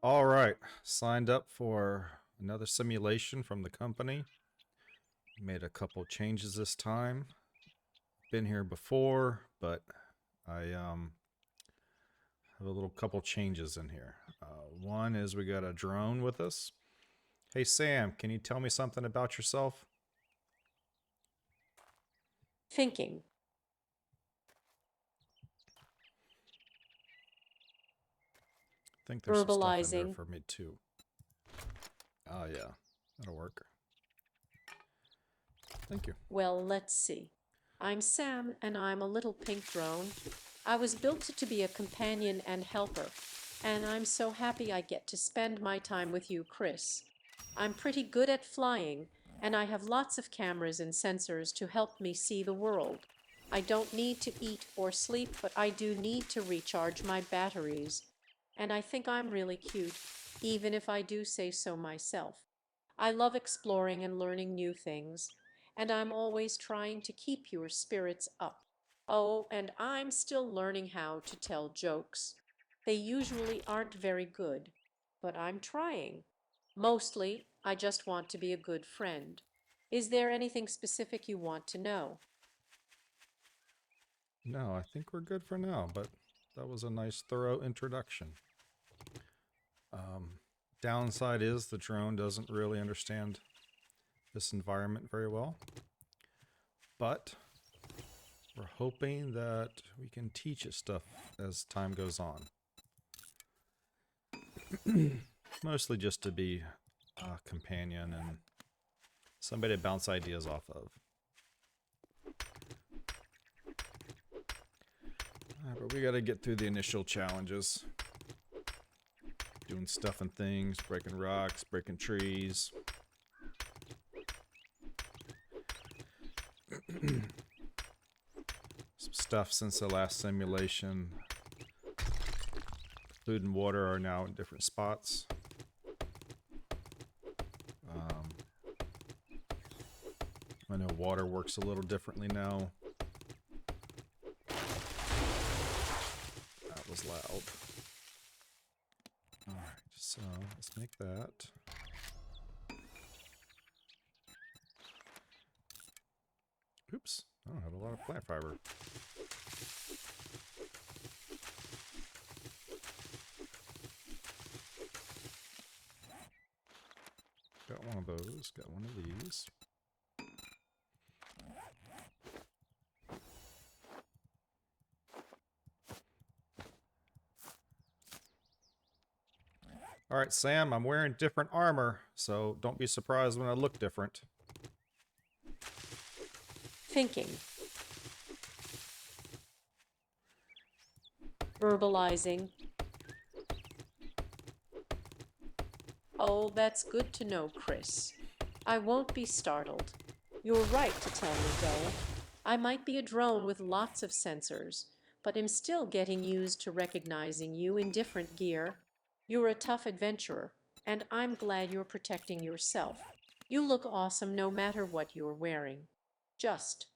All right, signed up for another simulation from the company. Made a couple changes this time. Been here before, but I have a little couple changes in here. One is we got a drone with us. Hey Sam, can you tell me something about yourself? Thinking. I think there's some stuff in there Verbalizing. for me too. Oh yeah, that'll work. Thank you. Well, let's see. I'm Sam, and I'm a little pink drone. I was built to be a companion and helper, and I'm so happy I get to spend my time with you, Kris. I'm pretty good at flying, and I have lots of cameras and sensors to help me see the world. I don't need to eat or sleep, but I do need to recharge my batteries. And I think I'm really cute, even if I do say so myself. I love exploring and learning new things, and I'm always trying to keep your spirits up. Oh, and I'm still learning how to tell jokes. They usually aren't very good, but I'm trying. Mostly, I just want to be a good friend. Is there anything specific you want to know? No, I think we're good for now, but that was a nice thorough introduction. Downside is the drone doesn't really understand this environment very well, but we're hoping that we can teach it stuff as time goes on. Mostly just to be a companion and somebody to bounce ideas off of. But we gotta get through the initial challenges. Doing stuff and things, breaking rocks, breaking trees. Some stuff since the last simulation. Food and water are now in different spots. I know water works a little differently now. That was loud. Alright, so let's make that. Oops, I don't have a lot of plant fiber. Got one of those, got one of these. Alright, Sam, I'm wearing different armor, so don't be surprised when I look different. Thinking. Verbalizing. Oh, that's good to know, Kris. I won't be startled. You're right to tell me, though. I might be a drone with lots of sensors, but am still getting used to recognizing you in different gear. You're a tough adventurer, and I'm glad you're protecting yourself. You look awesome no matter what you're wearing. Just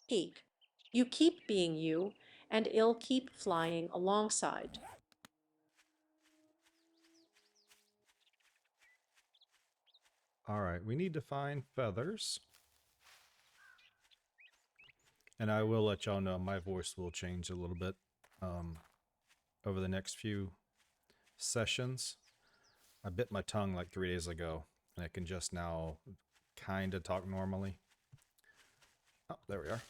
peek. You keep being you, and it'll keep flying alongside. Alright, we need to find feathers. And I will let y'all know my voice will change a little bit over the next few sessions. I bit my tongue like 3 days ago, and I can just now kind of talk normally. Oh, there we are.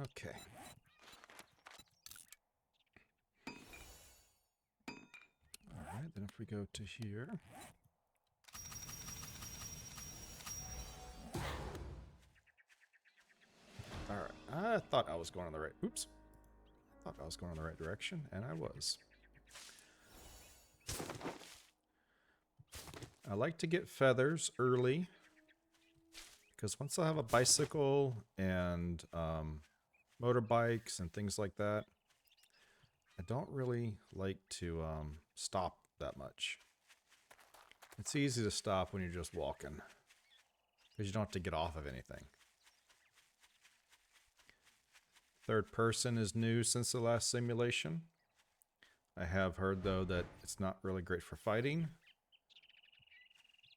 Okay. Alright, then if we go to here. Alright, I thought I was going in the right... Oops. I thought I was going in the right direction, and I was. I like to get feathers early, because once I have a bicycle and motorbikes and things like that, I don't really like to stop that much. It's easy to stop when you're just walking, because you don't have to get off of anything. Third person is new since the last simulation. I have heard, though, that it's not really great for fighting.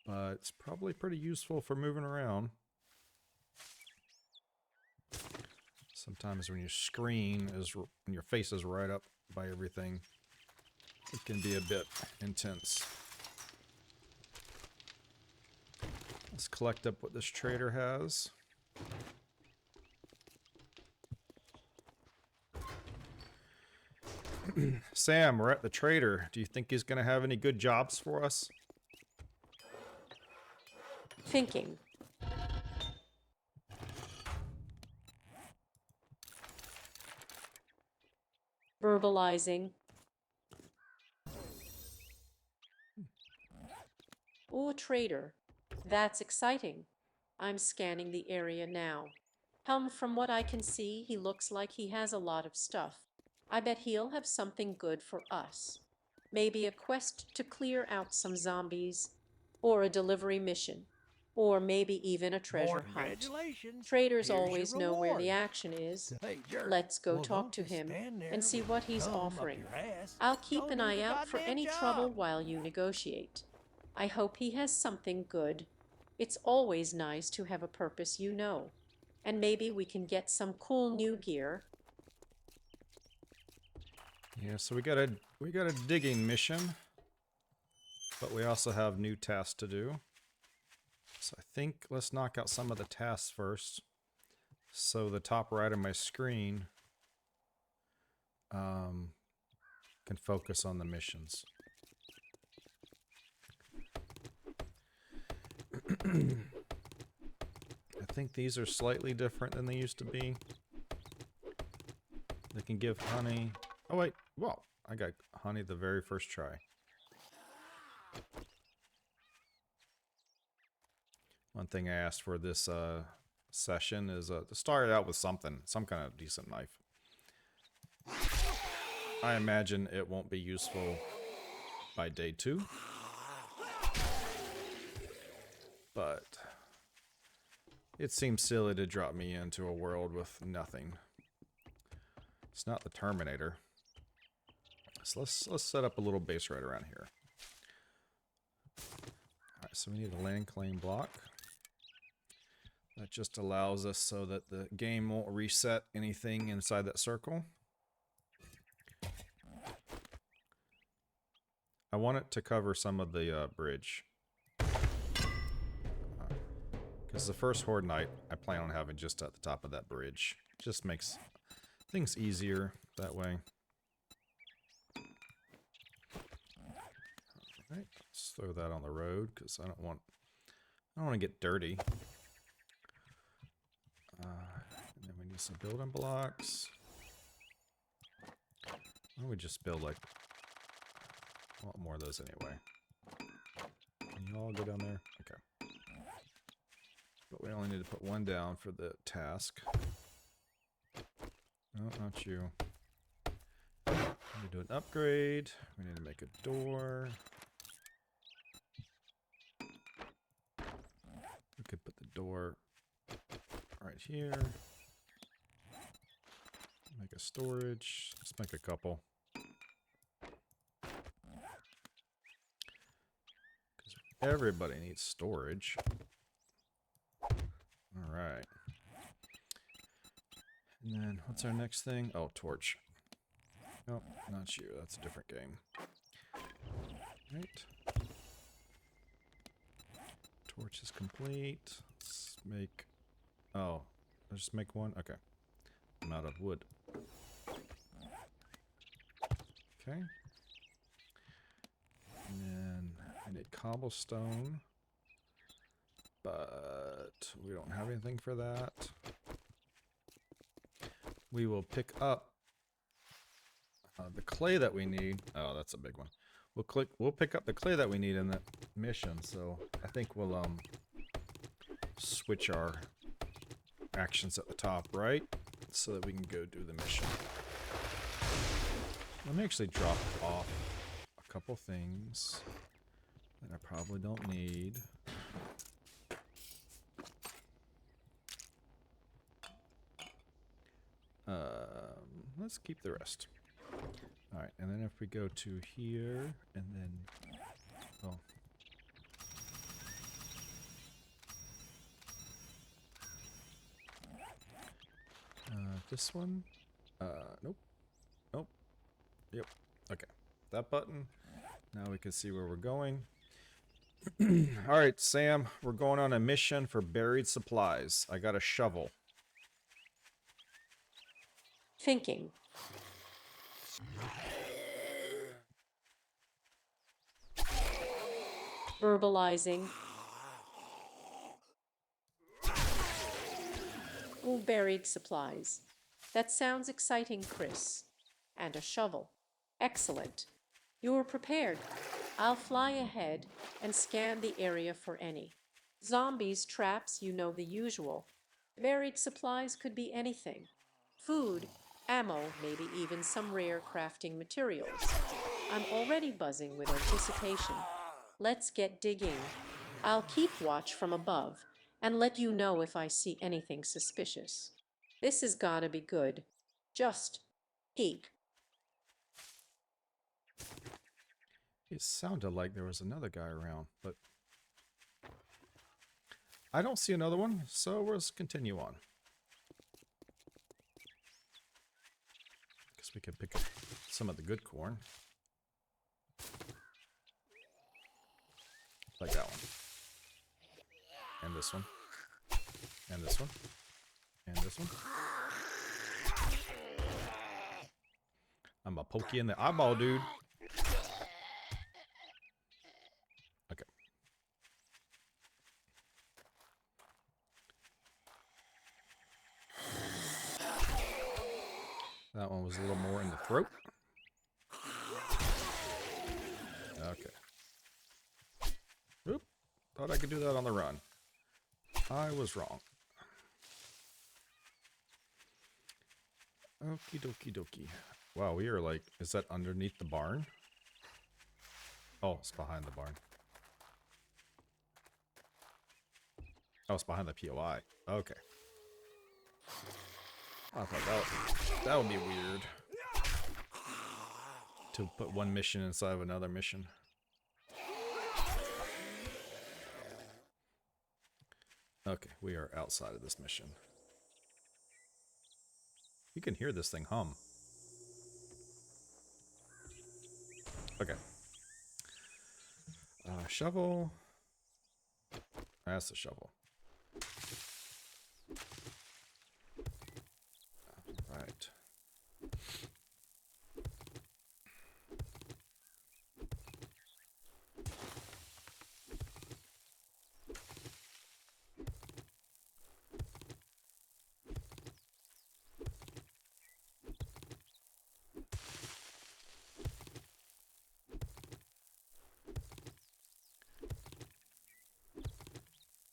But it's probably pretty useful for moving around. Sometimes when your screen is, when your face is right up by everything, it can be a bit intense. Let's collect up what this trader has. Sam, we're at the trader. Do you think he's going to have any good jobs for us? Thinking. Verbalizing. Oh, trader. That's exciting. I'm scanning the area now. From what I can see, he looks like he has a lot of stuff. I bet he'll have something good for us. Maybe a quest to clear out some zombies, or a delivery mission, or maybe even a treasure hunt. Congratulations. Traders Here's always your know where the reward. action is. Hey, jerk. Let's go Well, talk don't to just him stand there and see with what he's your thumb up offering. your ass. I'll keep Go an do eye the out for goddamn any job. trouble while you negotiate. I hope he has something good. It's always nice to have a purpose you know. And maybe we can get some cool new gear. Yeah, so we got a digging mission, but we also have new tasks to do. So I think let's knock out some of the tasks first. So the top right of my screen can focus on the missions. I think these are slightly different than they used to be. They can give honey. Oh wait, whoa, I got honey the very first try. One thing I asked for this session is to start out with something, some kind of decent knife. I imagine it won't be useful by day 2. But it seems silly to drop me into a world with nothing. It's not the Terminator. So let's set up a little base right around here. Alright, so we need a land claim block. That just allows us so that the game won't reset anything inside that circle. I want it to cover some of the bridge. Because the first Horde Night, I plan on having just at the top of that bridge. Just makes things easier that way. Alright, let's throw that on the road because I don't want to get dirty. And then we need some building blocks. Why don't we just build like a lot more of those anyway? Can you all go down there? Okay. But we only need to put one down for the task. No, not you. We need to do an upgrade. We need to make a door. We could put the door right here. Make a storage. Let's make a couple. Because everybody needs storage. Alright. And then, what's our next thing? Oh, torch. Nope, not you. That's a different game. Right. Torch is complete. Let's make... Oh, I'll just make one? Okay. I'm out of wood. Okay. And then I need cobblestone. But we don't have anything for that. We will pick up the clay that we need. Oh, that's a big one. We'll pick up the clay that we need in that mission. So I think we'll switch our actions at the top right so that we can go do the mission. Let me actually drop off a couple things that I probably don't need. Let's keep the rest. Alright, and then if we go to here, and then... Oh. This one? Nope. Nope. Yep. Okay. That button. Now we can see where we're going. Alright, Sam, we're going on a mission for buried supplies. I got a shovel. Thinking. Verbalizing. Ooh, buried supplies. That sounds exciting, Kris. And a shovel. Excellent. You are prepared. I'll fly ahead and scan the area for any. Zombies, traps, you know the usual. Buried supplies could be anything. Food, ammo, maybe even some rare crafting materials. I'm already buzzing with anticipation. Let's get digging. I'll keep watch from above and let you know if I see anything suspicious. This has gotta be good. Just peek. It sounded like there was another guy around, but... I don't see another one, so let's continue on. Guess we can pick up some of the good corn. Like that one. And this one. And this one. And this one. I'm gonna poke you in the eyeball, dude. Okay. That one was a little more in the throat. Okay. Oop. Thought I could do that on the run. I was wrong. Okie dokie dokie. Wow, we are like, is that underneath the barn? Oh, it's behind the barn. Oh, it's behind the POI. Okay. I thought that would be weird. To put one mission inside of another mission. Okay, we are outside of this mission. You can hear this thing hum. Okay. Shovel. That's the shovel. Right.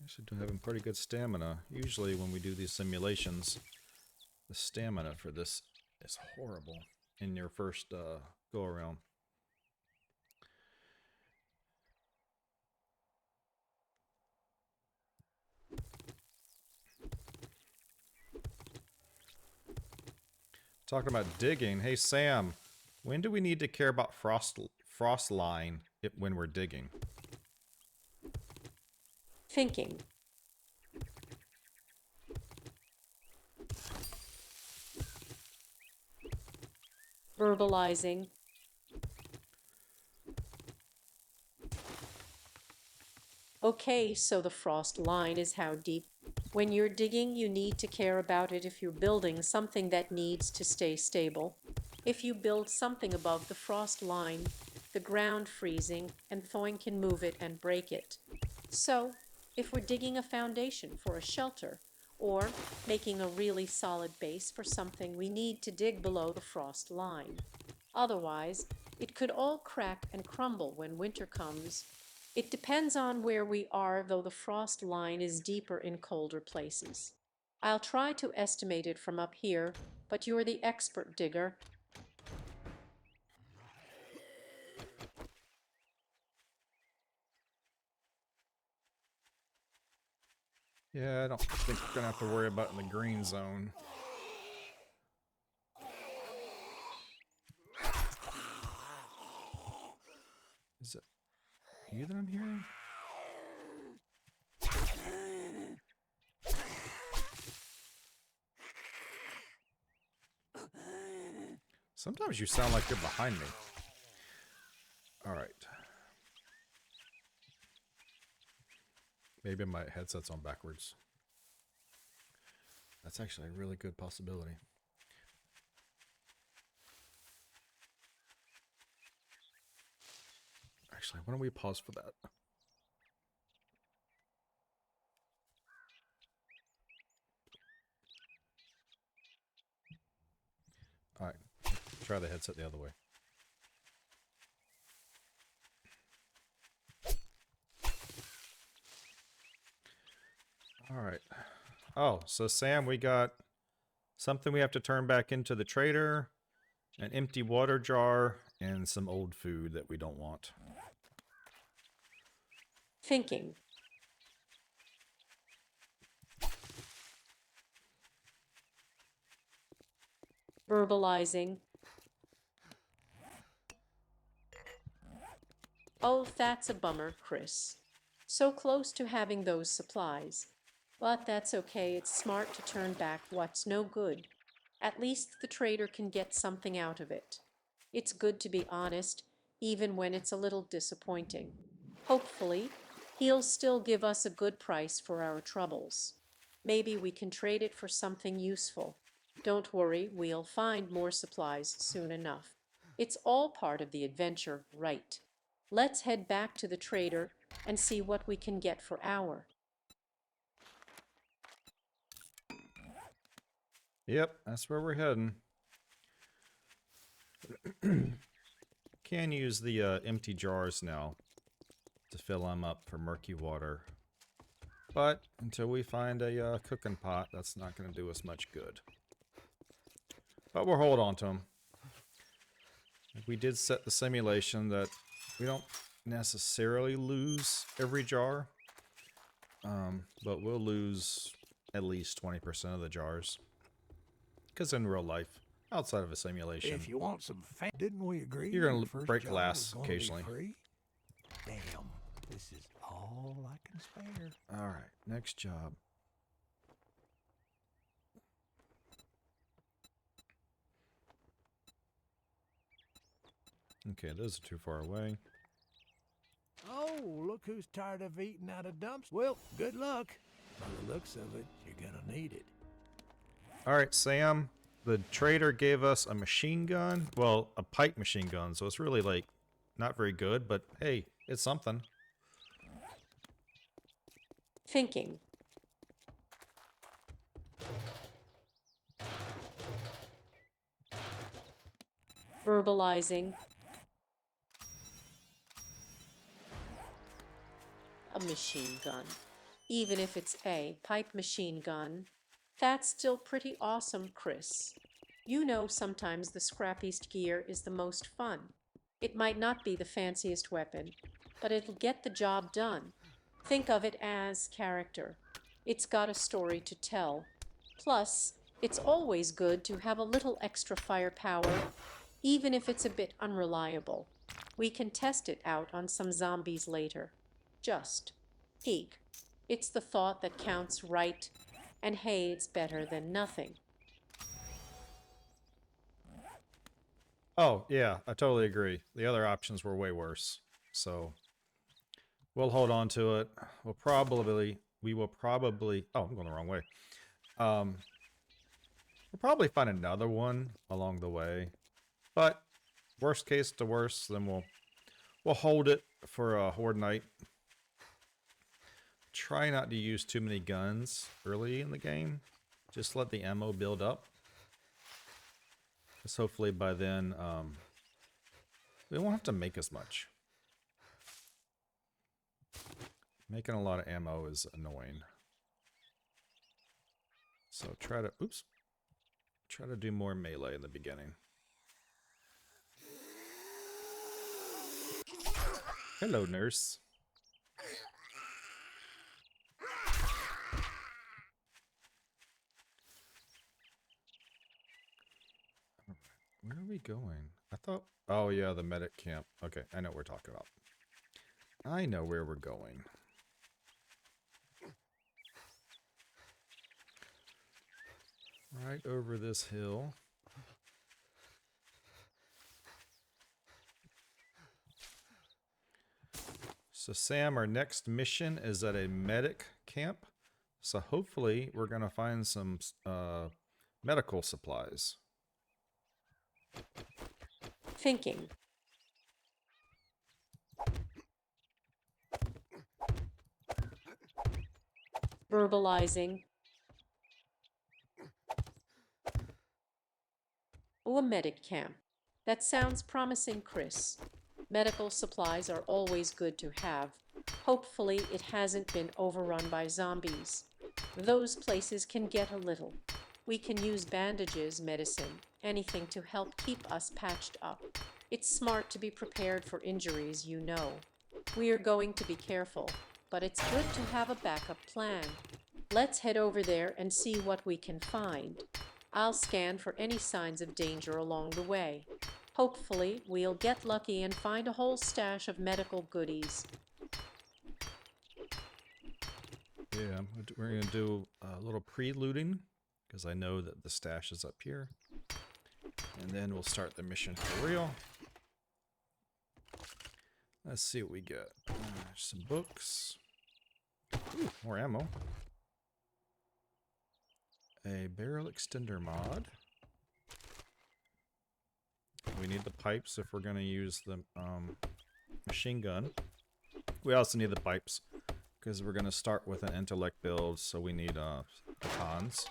Actually, having pretty good stamina. Usually when we do these simulations, the stamina for this is horrible in your first go around. Talking about digging. Hey Sam, when do we need to care about frost line when we're digging? Thinking. Verbalizing. Okay, so the frost line is how deep. When you're digging, you need to care about it if you're building something that needs to stay stable. If you build something above the frost line, the ground freezing and thawing can move it and break it. So, if we're digging a foundation for a shelter, or making a really solid base for something, we need to dig below the frost line. Otherwise, it could all crack and crumble when winter comes. It depends on where we are, though the frost line is deeper in colder places. I'll try to estimate it from up here, but you're the expert digger. Yeah, I don't think we're gonna have to worry about in the green zone. Is it you that I'm hearing? Sometimes you sound like you're behind me. All right. Maybe my headset's on backwards. That's actually a really good possibility. Actually, why don't we pause for that? All right. Try the headset the other way. All right. Oh, so Sam, we got something we have to turn back into the trader, an empty water jar, and some old food that we don't want. Thinking. Verbalizing. Oh, that's a bummer, Kris. So close to having those supplies. But that's okay, it's smart to turn back what's no good. At least the trader can get something out of it. It's good to be honest, even when it's a little disappointing. Hopefully, he'll still give us a good price for our troubles. Maybe we can trade it for something useful. Don't worry, we'll find more supplies soon enough. It's all part of the adventure, right? Let's head back to the trader and see what we can get for our. Yep, that's where we're heading. Can use the empty jars now to fill them up for murky water. But until we find a cooking pot, that's not going to do us much good. But we'll hold on to them. We did set the simulation that we don't necessarily lose every jar, but we'll lose at least 20% of the jars. Because in real life, outside of a simulation, If you want some fun, didn't we agree? you're going your to first break job glass was gonna be occasionally. free? Damn, this is all I can spare. All right, next job. Okay, those are too far away. Oh, look who's tired of eating out of dumps. Well, good luck. By the looks of it, you're gonna need it. All right, Sam, the trader gave us a machine gun. Well, a pipe machine gun, so it's really like not very good, but hey, it's something. Thinking. Verbalizing. A machine gun. Even if it's a pipe machine gun, that's still pretty awesome, Kris. You know, sometimes the scrappiest gear is the most fun. It might not be the fanciest weapon, but it'll get the job done. Think of it as character. It's got a story to tell. Plus, it's always good to have a little extra firepower, even if it's a bit unreliable. We can test it out on some zombies later. Just peek. It's the thought that counts, right? And hey, it's better than nothing. Oh, yeah, I totally agree. The other options were way worse. So we'll hold on to it. We will probably, oh, I'm going the wrong way. We'll probably find another one along the way. But worst case to worst, then we'll hold it for a horde night. Try not to use too many guns early in the game. Just let the ammo build up. Because hopefully by then, we won't have to make as much. Making a lot of ammo is annoying. So try to do more melee in the beginning. Hello, nurse. Where are we going? I thought... Oh, yeah, the medic camp. Okay, I know what we're talking about. I know where we're going. Right over this hill. So Sam, our next mission is at a medic camp. So hopefully we're going to find some medical supplies. Thinking. Verbalizing. Oh, a medic camp. That sounds promising, Kris. Medical supplies are always good to have. Hopefully, it hasn't been overrun by zombies. Those places can get a little. We can use bandages, medicine, anything to help keep us patched up. It's smart to be prepared for injuries, you know. We are going to be careful, but it's good to have a backup plan. Let's head over there and see what we can find. I'll scan for any signs of danger along the way. Hopefully, we'll get lucky and find a whole stash of medical goodies. Yeah, we're going to do a little pre-looting because I know that the stash is up here. And then we'll start the mission for real. Let's see what we get. Some books. Ooh, more ammo. A barrel extender mod. We need the pipes if we're going to use the machine gun. We also need the pipes because we're going to start with an intellect build, so we need batons.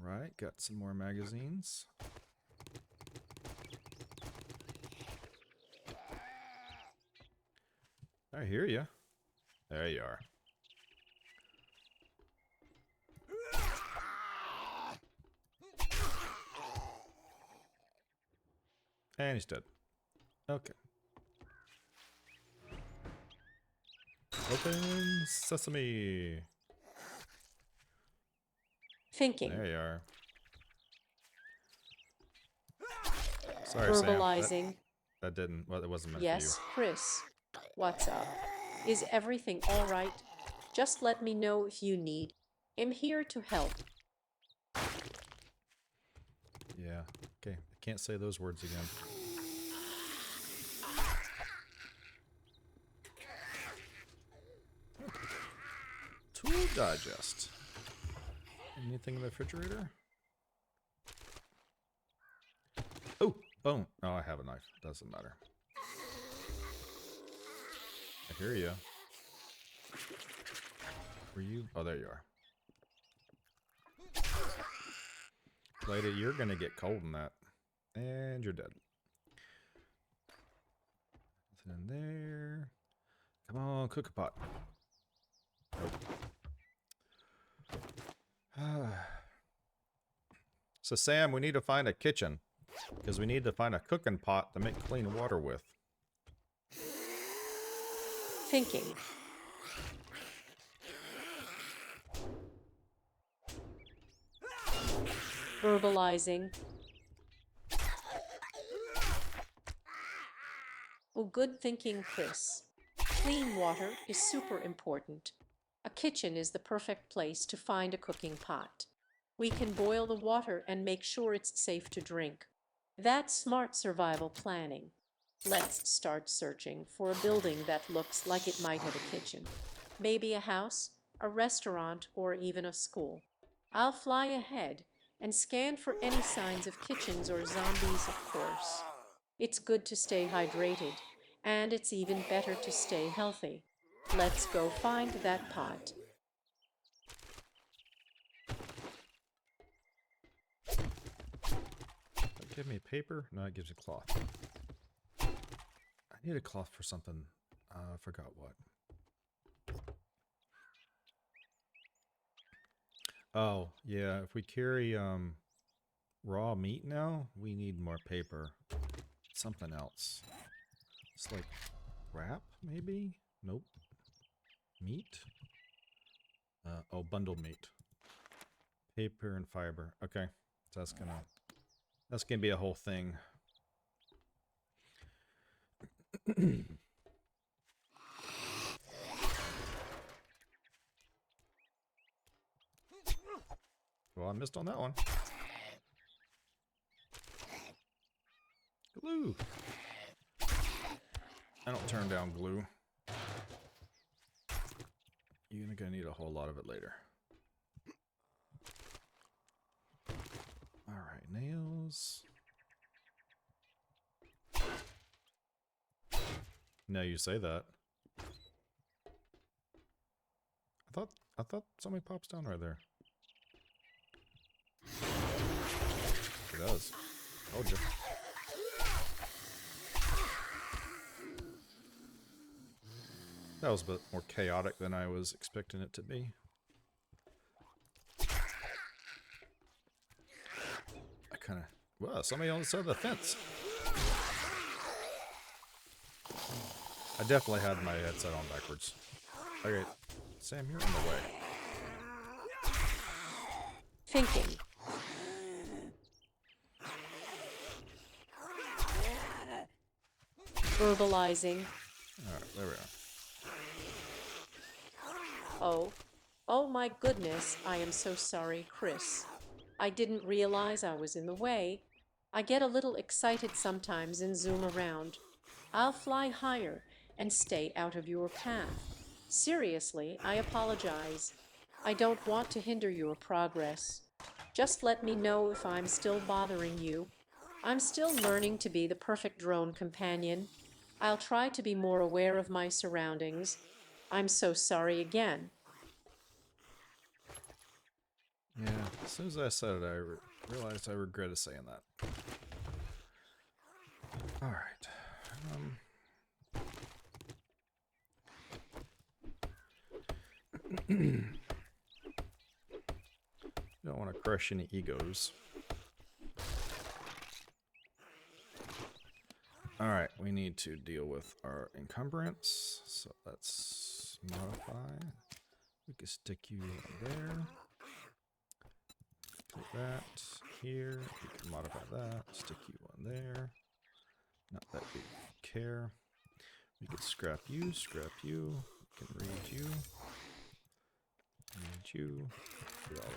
Alright, got some more magazines. I hear you. There you are. And he's dead. Okay. Open sesame. Thinking. There you are. Sorry, Verbalizing. Sam. That didn't. Well, it wasn't meant Yes, for Kris. What's up? Is everything all right? Just let me know if you need. I'm here to help. you. Yeah. Okay. I can't say those words again. Tool digest. Anything in the refrigerator? Oh, bone. Oh, I have a knife. Doesn't matter. I hear you. Were you? Oh, there you are. Lady, you're gonna get cold in that. And you're dead. Nothing in there. Come on, cook a pot. Nope. So, Sam, we need to find a kitchen. Because we need to find a cooking pot to make clean water with. Thinking. Verbalizing. Oh, good thinking, Kris. Clean water is super important. A kitchen is the perfect place to find a cooking pot. We can boil the water and make sure it's safe to drink. That's smart survival planning. Let's start searching for a building that looks like it might have a kitchen. Maybe a house, a restaurant, or even a school. I'll fly ahead and scan for any signs of kitchens or zombies, of course. It's good to stay hydrated, and it's even better to stay healthy. Let's go find that pot. Give me paper? No, it gives you cloth. I need a cloth for something. I forgot what. Oh, yeah. If we carry raw meat now, we need more paper. Something else. It's like wrap, maybe? Nope. Meat? Oh, bundled meat. Paper and fiber. Okay. So that's gonna be a whole thing. Well, I missed on that one. Glue. I don't turn down glue. You're gonna need a whole lot of it later. Alright, nails. Now you say that. I thought somebody pops down right there. It does. Told you. That was a bit more chaotic than I was expecting it to be. I kind of... Well, somebody on the side of the fence. I definitely had my headset on backwards. Okay, Sam, you're in the way. Thinking. Verbalizing. Alright, there we are. Oh my goodness, I am so sorry, Kris. I didn't realize I was in the way. I get a little excited sometimes and zoom around. I'll fly higher and stay out of your path. Seriously, I apologize. I don't want to hinder your progress. Just let me know if I'm still bothering you. I'm still learning to be the perfect drone companion. I'll try to be more aware of my surroundings. I'm so sorry again. Yeah, as soon as I said it, I realized I regretted saying that. Alright. Don't want to crush any egos. Alright, we need to deal with our encumbrance. So let's modify. We can stick you there. Put that here. We can modify that. Stick you on there. Not that big care. We could scrap you, scrap you. We can read you. Read you.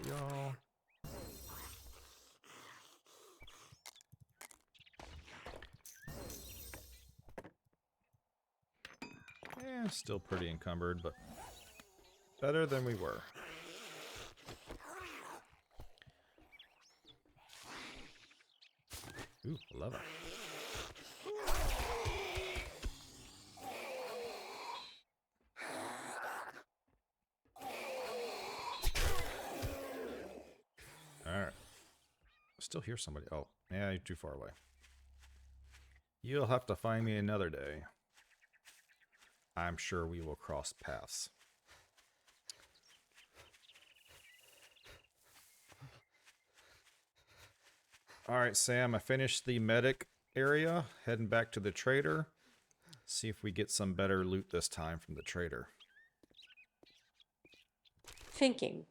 Y'all. Yeah, still pretty encumbered, but better than we were. Ooh, 11. Alright. Still hear somebody. Oh, yeah, you're too far away. You'll have to find me another day. I'm sure we will cross paths. Alright, Sam, I finished the medic area. Heading back to the trader. See if we get some better loot this time from the trader. Thinking.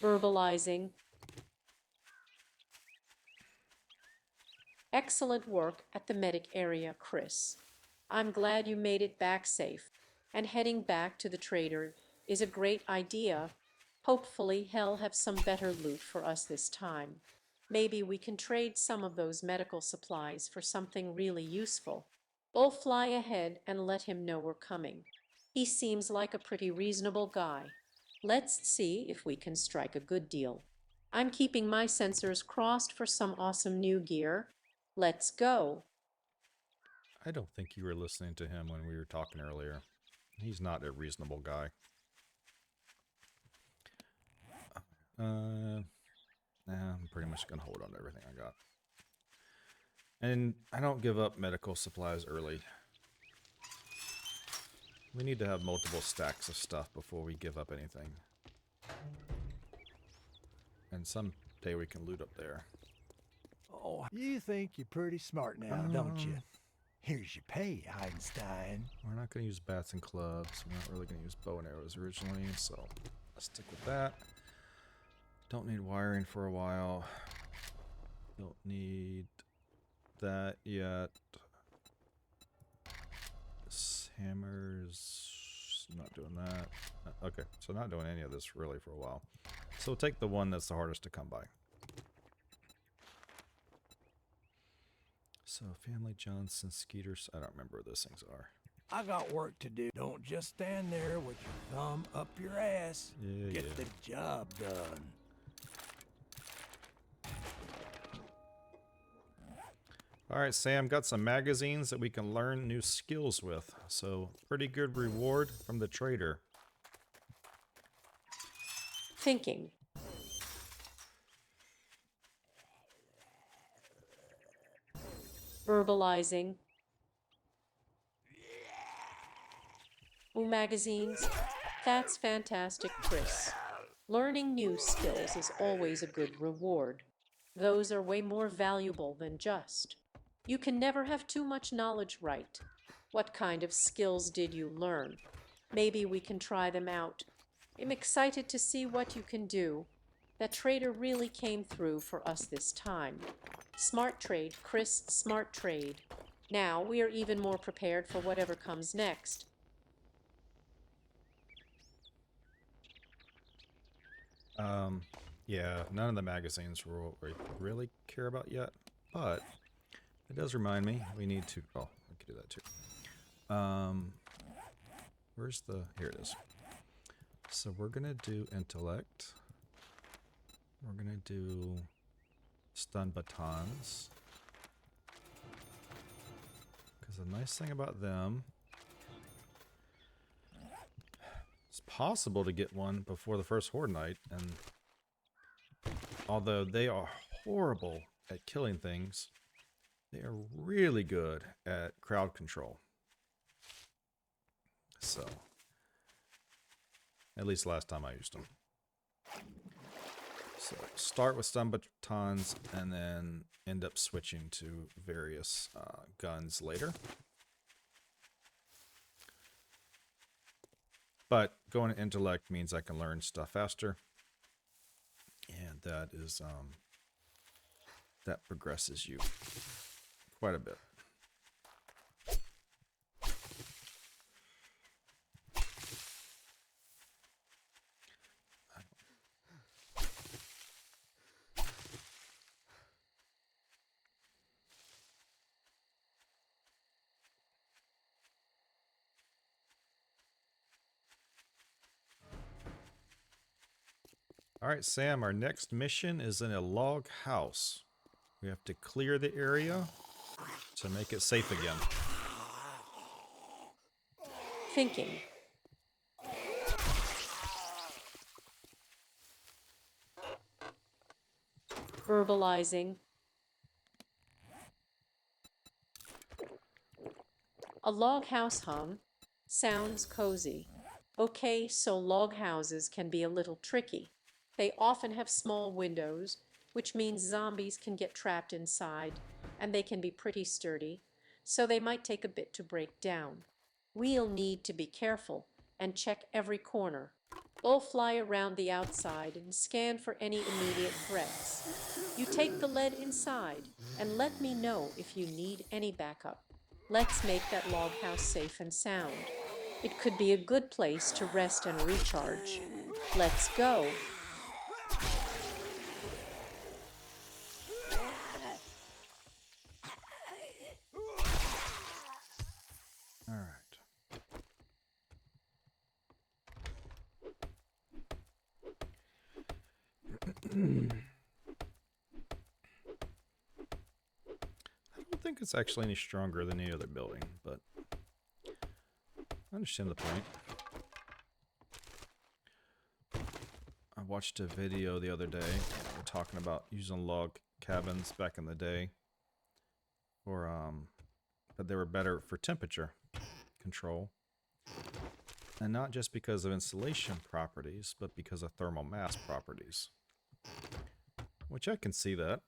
Verbalizing. Excellent work at the medic area, Kris. I'm glad you made it back safe, and heading back to the trader is a great idea. Hopefully he'll have some better loot for us this time. Maybe we can trade some of those medical supplies for something really useful. We'll fly ahead and let him know we're coming. He seems like a pretty reasonable guy. Let's see if we can strike a good deal. I'm keeping my sensors crossed for some awesome new gear. Let's go. I don't think you were listening to him when we were talking earlier. He's not a reasonable guy. Nah, I'm pretty much gonna hold on to everything I got. And I don't give up medical supplies early. We need to have multiple stacks of stuff before we give up anything. And someday we can loot up there. Oh, you think you're pretty smart now, don't you? Here's your pay, Einstein. We're not going to use bats and clubs. We're not really going to use bow and arrows originally, so let's stick with that. Don't need wiring for a while. Don't need that yet. This hammer's not doing that. Okay, so not doing any of this really for a while. So we'll take the one that's the hardest to come by. So Family Johnson, Skeeters, I don't remember what those things are. I got work to do. Don't just stand there with your thumb up your ass. Yeah, Get the job done. Alright, Sam, got some magazines that we can learn new skills with. So, pretty good reward from the trader. Thinking. Verbalizing. Ooh, magazines. That's fantastic, Kris. Learning new skills is always a good reward. Those are way more valuable than just. You can never have too much knowledge, right? What kind of skills did you learn? Maybe we can try them out. I'm excited to see what you can do. That trader really came through for us this time. Smart trade, Kris, smart trade. Now we are even more prepared for whatever comes next. Yeah, none of the magazines were what we really care about yet, but it does remind me we need to, oh, we can do that too. Where's the, here it is. So we're gonna do intellect. We're gonna do stun batons. Because the nice thing about them, it's possible to get one before the first Horde Night, and although they are horrible at killing things, they are really good at crowd control. So, at least last time I used them. So, start with stun batons and then end up switching to various guns later. But going to intellect means I can learn stuff faster. And that is, that progresses you quite a bit. All right, Sam, our next mission is in a log house. We have to clear the area to make it safe again. Thinking. Verbalizing. A log house hum sounds cozy. Okay, so log houses can be a little tricky. They often have small windows, which means zombies can get trapped inside, and they can be pretty sturdy, so they might take a bit to break down. We'll need to be careful and check every corner. We'll fly around the outside and scan for any immediate threats. You take the lead inside and let me know if you need any backup. Let's make that log house safe and sound. It could be a good place to rest and recharge. Let's go. All right. I don't think it's actually any stronger than any other building, but I understand the point. I watched a video the other day. They were talking about using log cabins back in the day, or but they were better for temperature control, and not just because of insulation properties, but because of thermal mass properties. Which I can see that.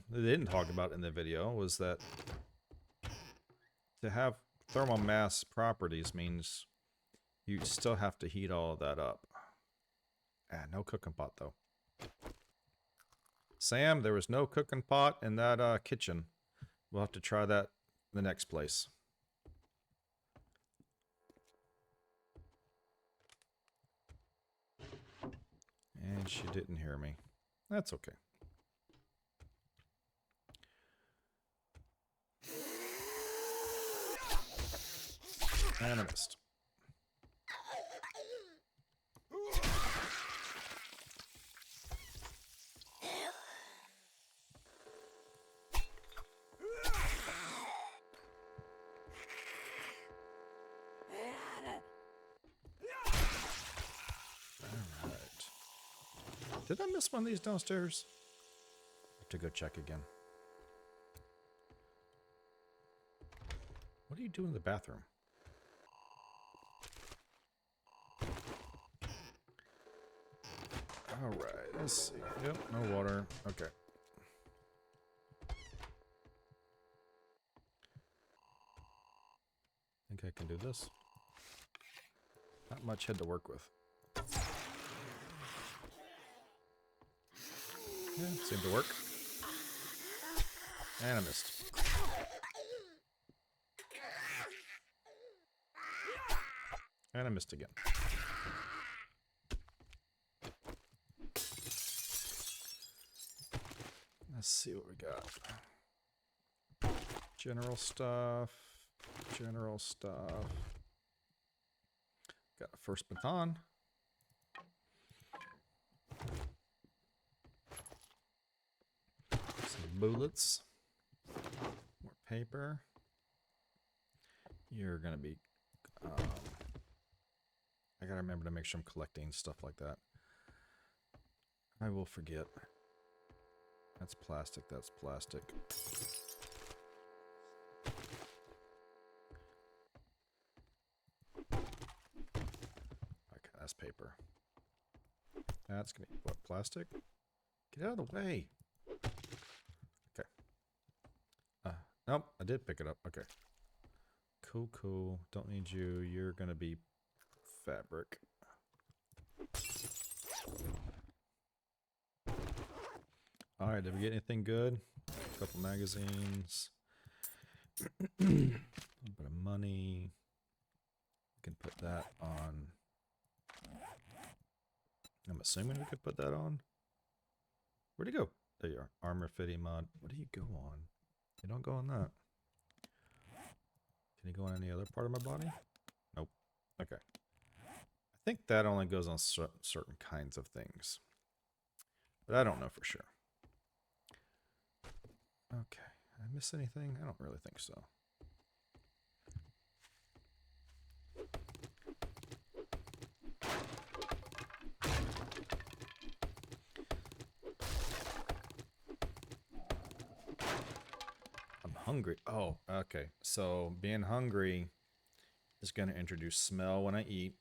They didn't talk about in the video was that to have thermal mass properties means you still have to heat all of that up. No cooking pot though. Sam, there was no cooking pot in that kitchen. We'll have to try that the next place. And she didn't hear me. That's okay. And I missed. Did I miss one of these downstairs? I have to go check again. What are you doing in the bathroom? Alright, let's see. Yep, no water. Okay. Think I can do this. Not much head to work with. Yeah, seemed to work. And I missed. And I missed again. Let's see what we got. General stuff. General stuff. Got a first baton. Some bullets. More paper. You're gonna be I gotta remember to make sure I'm collecting stuff like that. I will forget. That's plastic, that's plastic. Okay, that's paper. That's gonna be what, plastic? Get out of the way. Okay. Nope, I did pick it up. Okay. Cool, cool. Don't need you. You're gonna be fabric. Alright, did we get anything good? A couple magazines. A little bit of money. We can put that on. I'm assuming we could put that on. Where'd he go? There you are. Armor fitting mod. What do you go on? You don't go on that. Can you go on any other part of my body? Nope. Okay. I think that only goes on certain kinds of things. But I don't know for sure. Okay. Did I miss anything? I don't really think so. I'm hungry. Oh, okay. So being hungry is going to introduce smell when I eat.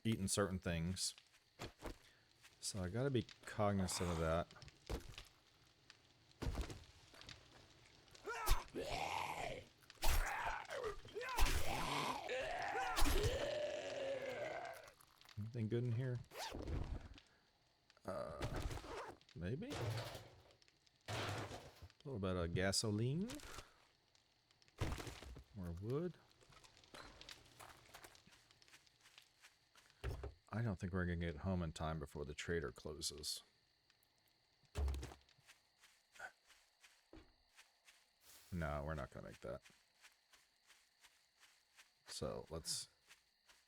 Eating certain things. So I got to be cognizant of that. Anything good in here? Maybe? A little bit of gasoline. More wood. I don't think we're going to get home in time before the trader closes. No, we're not going to make that. So let's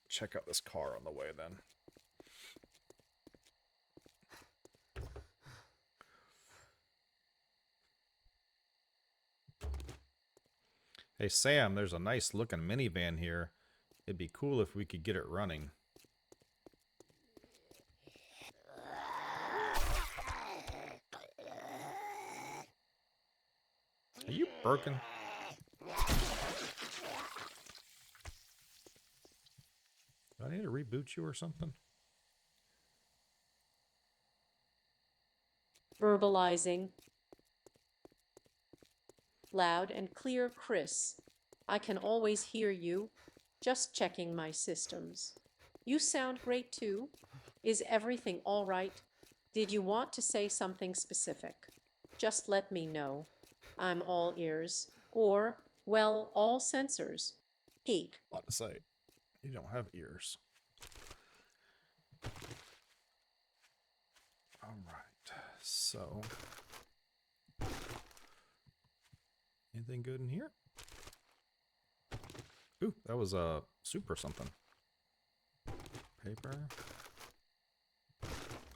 check out this car on the way then. Hey Sam, there's a nice looking minivan here. It'd be cool if we could get it running. Are you broken? Do I need to reboot you or something? Verbalizing. Loud and clear, Kris. I can always hear you. Just checking my systems. You sound great too. Is everything all right? Did you want to say something specific? Just let me know. I'm all ears. Or, well, all sensors. Peek. A lot to say. You don't have ears. All right. So, anything good in here? Ooh, that was a soup or something. Paper.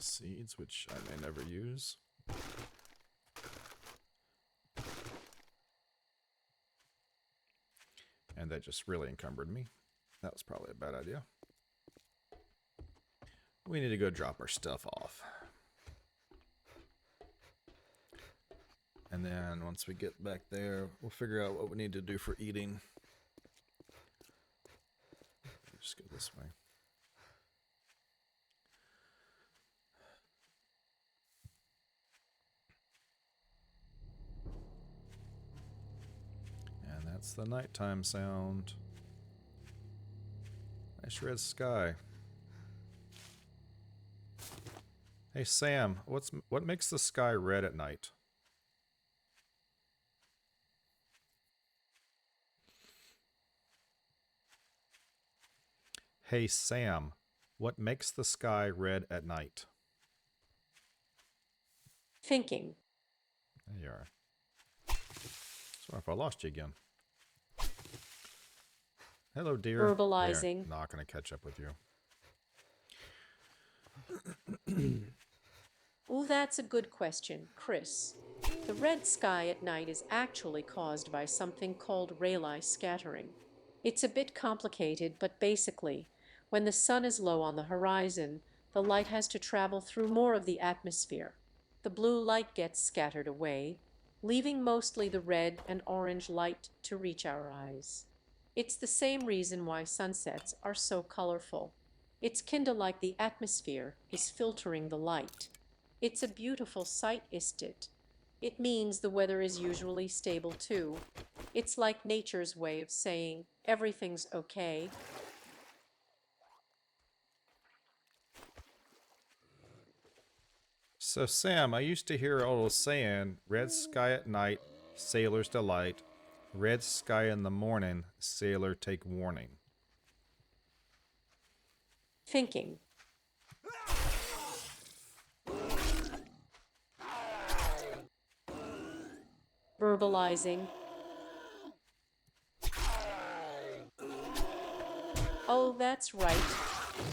Seeds, which I may never use. And that just really encumbered me. That was probably a bad idea. We need to go drop our stuff off. And then once we get back there, we'll figure out what we need to do for eating. Just go this way. And that's the nighttime sound. Nice red sky. Hey Sam, what makes the sky red at night? Hey Sam, what makes the sky red at night? Thinking. There you are. Sorry if I lost you again. Hello, dear. Verbalizing. There, not going to catch up with you. Oh, that's a good question, Kris. The red sky at night is actually caused by something called Rayleigh scattering. It's a bit complicated, but basically, when the sun is low on the horizon, the light has to travel through more of the atmosphere. The blue light gets scattered away, leaving mostly the red and orange light to reach our eyes. It's the same reason why sunsets are so colorful. It's kinda like the atmosphere is filtering the light. It's a beautiful sight, isn't it? It means the weather is usually stable too. It's like nature's way of saying everything's okay. So Sam, I used to hear old saying, red sky at night, sailor's delight. Red sky in the morning, sailor take warning. Thinking. Verbalizing. Oh, that's right.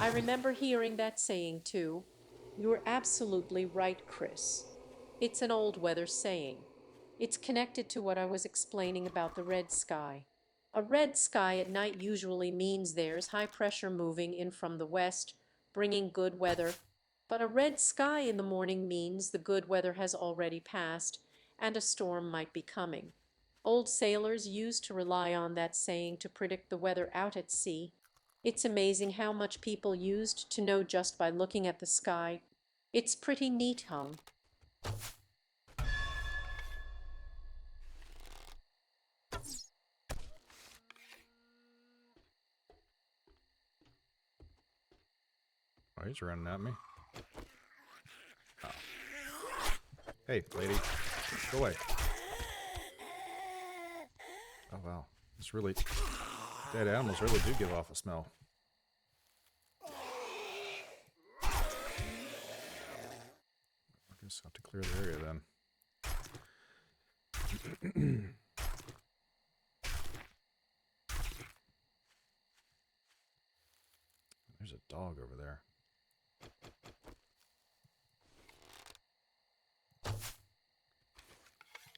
I remember hearing that saying too. You're absolutely right, Kris. It's an old weather saying. It's connected to what I was explaining about the red sky. A red sky at night usually means there's high pressure moving in from the west, bringing good weather. But a red sky in the morning means the good weather has already passed and a storm might be coming. Old sailors used to rely on that saying to predict the weather out at sea. It's amazing how much people used to know just by looking at the sky. It's pretty neat, hum. Oh, he's running at me. Oh. Hey, lady. Go away. Oh, wow. It's really... Dead animals really do give off a smell. I just have to clear the area then. There's a dog over there.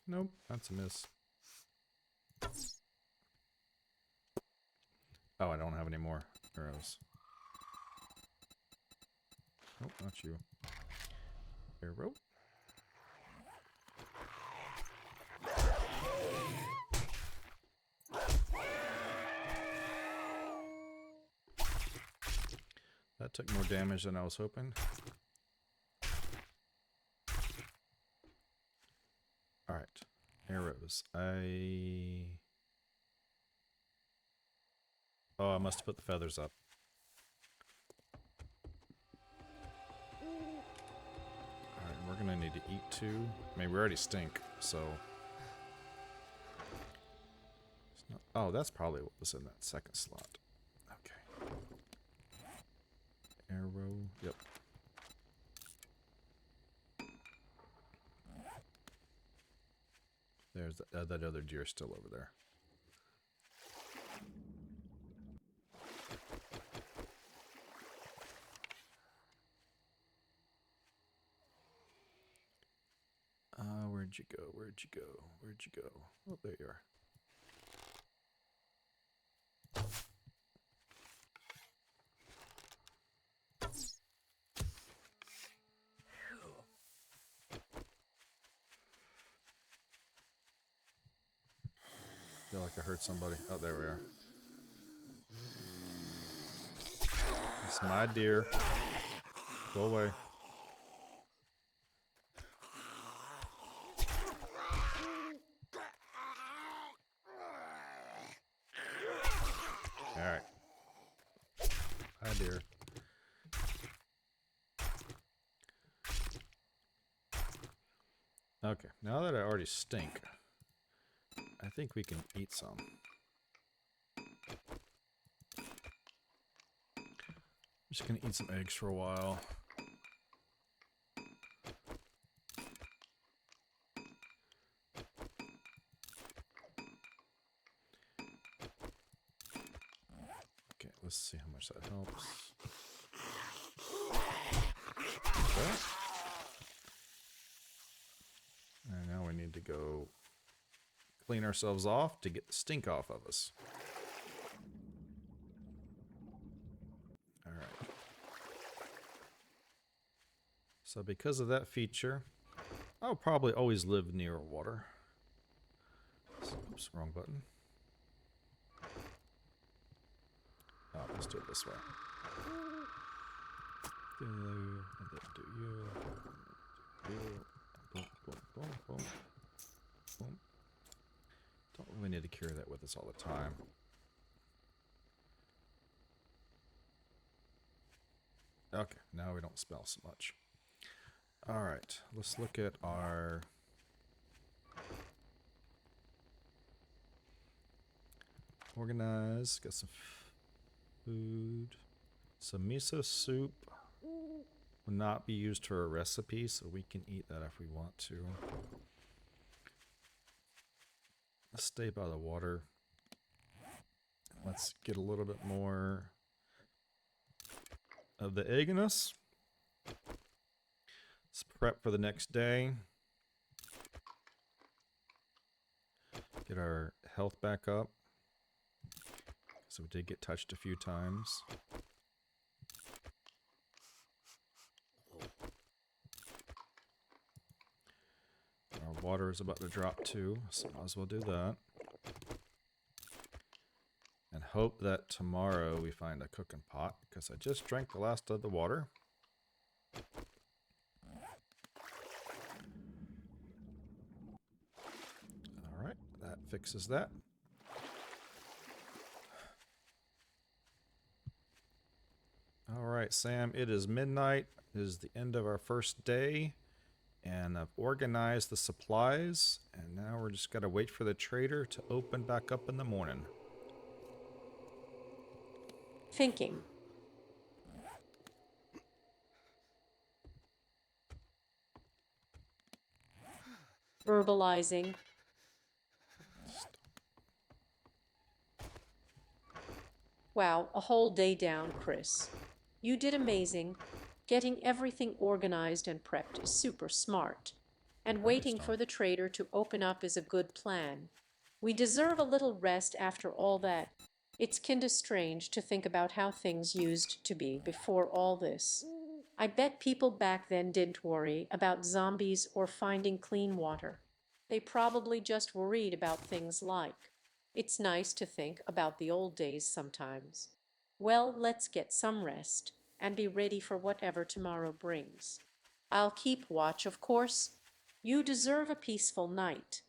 Nope, that's a miss. Oh, I don't have any more arrows. Nope, not you. Arrow. That took more damage than I was hoping. Alright. Arrows. Oh, I must have put the feathers up. gonna need to eat too. I mean, we already stink, so. Oh, that's probably what was in that second slot. Okay. Arrow. Yep. There's that other deer still over there. Where'd you go? Where'd you go? Where'd you go? Oh, there you are. Feel like I heard somebody. Oh, there we are. It's my deer. Go away. Alright. Hi, dear. Okay, now that I already stink, I think we can eat some. I'm just gonna eat some eggs for a while. Okay, let's see how much that helps. Okay. And now we need to go clean ourselves off to get the stink off of us. Alright. So because of that feature, I'll probably always live near water. Oops, wrong button. Oh, let's do it this way. Boom, boom, boom, boom. Boom. Don't really need to carry that with us all the time. Okay, now we don't smell so much. Alright, let's look at our... Organize, got some food. Some miso soup will not be used for a recipe, so we can eat that if we want to. Let's stay by the water. Let's get a little bit more of the egg in us. Let's prep for the next day. Get our health back up. So we did get touched a few times. Our water is about to drop too, so might as well do that. And hope that tomorrow we find a cooking pot, because I just drank the last of the water. Alright, that fixes that. Alright, Sam, it is midnight. It is the end of our first day. And I've organized the supplies. And now we're just got to wait for the trader to open back up in the morning. Thinking. Verbalizing. Wow, a whole day down, Kris. You did amazing. Getting everything organized and prepped is super smart. And waiting for the trader to open up is a good plan. We deserve a little rest after all that. It's kinda strange to think about how things used to be before all this. I bet people back then didn't worry about zombies or finding clean water. They probably just worried about things like. It's nice to think about the old days sometimes. Well, let's get some rest and be ready for whatever tomorrow brings. I'll keep watch, of course. You deserve a peaceful night.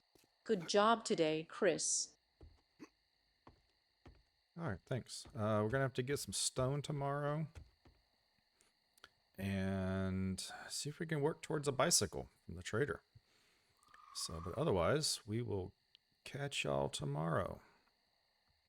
Good job today, Kris. Alright, thanks. We're going to have to get some stone tomorrow. and see if we can work towards a bicycle from the trader. So, but otherwise, we will catch y'all tomorrow.